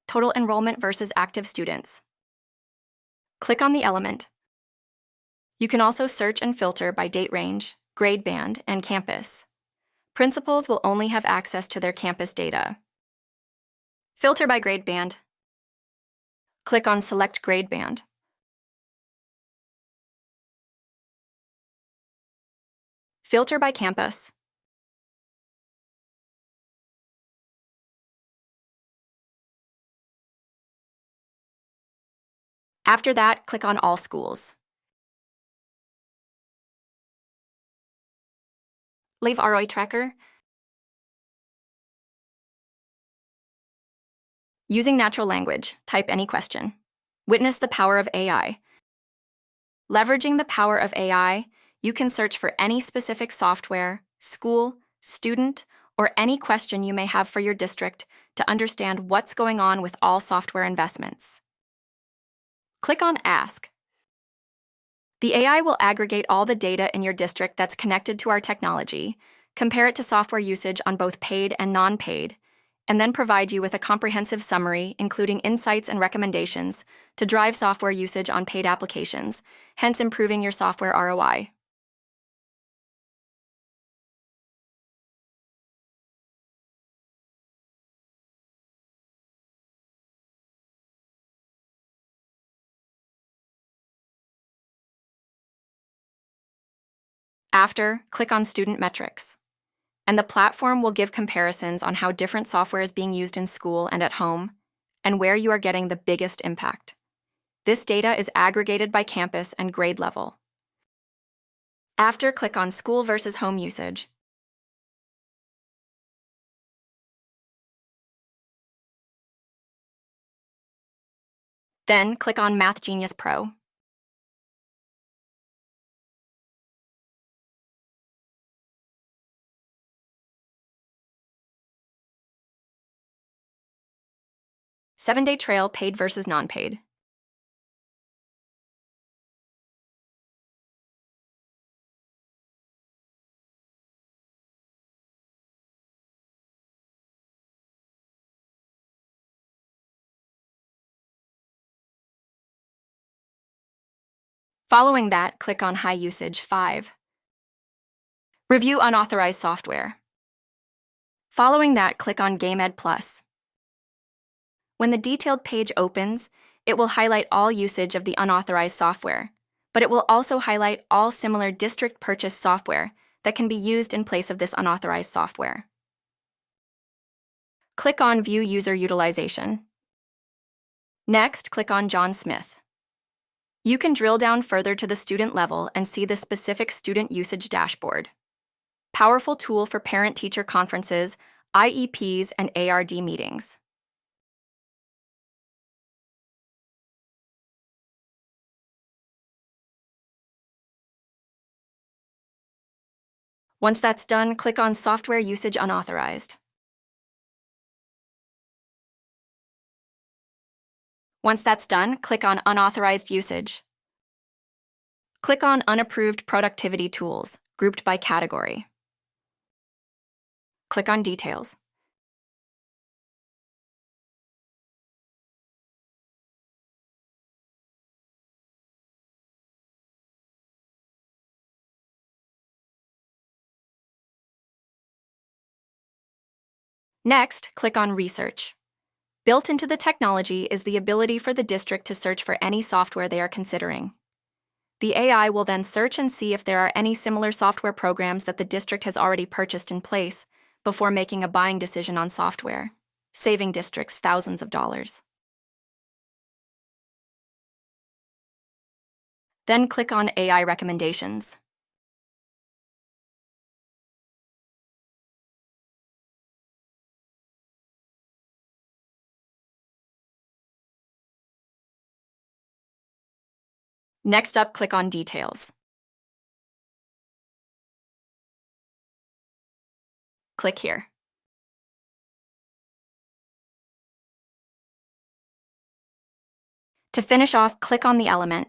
total enrollment versus active students. Click on the element. You can also search and filter by date range, grade band, and campus. Principals will only have access to their campus data. Filter by grade band. Click on Select Grade Band. Filter by campus. After that, click on All Schools. Leave ROI tracker. Using natural language, type any question. Witness the power of AI. Leveraging the power of AI, you can search for any specific software, school, student, or any question you may have for your district to understand what's going on with all software investments. Click on Ask. The AI will aggregate all the data in your district that's connected to our technology, compare it to software usage on both paid and non-paid, and then provide you with a comprehensive summary including insights and recommendations to drive software usage on paid applications, hence improving your software ROI. After, click on Student Metrics, and the platform will give comparisons on how different software is being used in school and at home, and where you are getting the biggest impact. This data is aggregated by campus and grade level. After, click on School versus Home Usage. Then, click on Math Genius Pro. Seven-day trail, paid versus non-paid. Following that, click on High Usage 5. Review unauthorized software. Following that, click on GameEd Plus. When the detailed page opens, it will highlight all usage of the unauthorized software, but it will also highlight all similar district-purchased software that can be used in place of this unauthorized software. Click on View User Utilization. Next, click on John Smith. You can drill down further to the student level and see the specific student usage dashboard. Powerful tool for parent-teacher conferences, IEPs, and ARD meetings. Once that's done, click on Software Usage Unauthorized. Once that's done, click on Unauthorized Usage. Click on Unapproved Productivity Tools, grouped by category. Click on Details. Next, click on Research. Built into the technology is the ability for the district to search for any software they are considering. The AI will then search and see if there are any similar software programs that the district has already purchased in place before making a buying decision on software, saving districts thousands of dollars. Then click on AI Recommendations. Next up, click on Details. Click here. To finish off, click on the element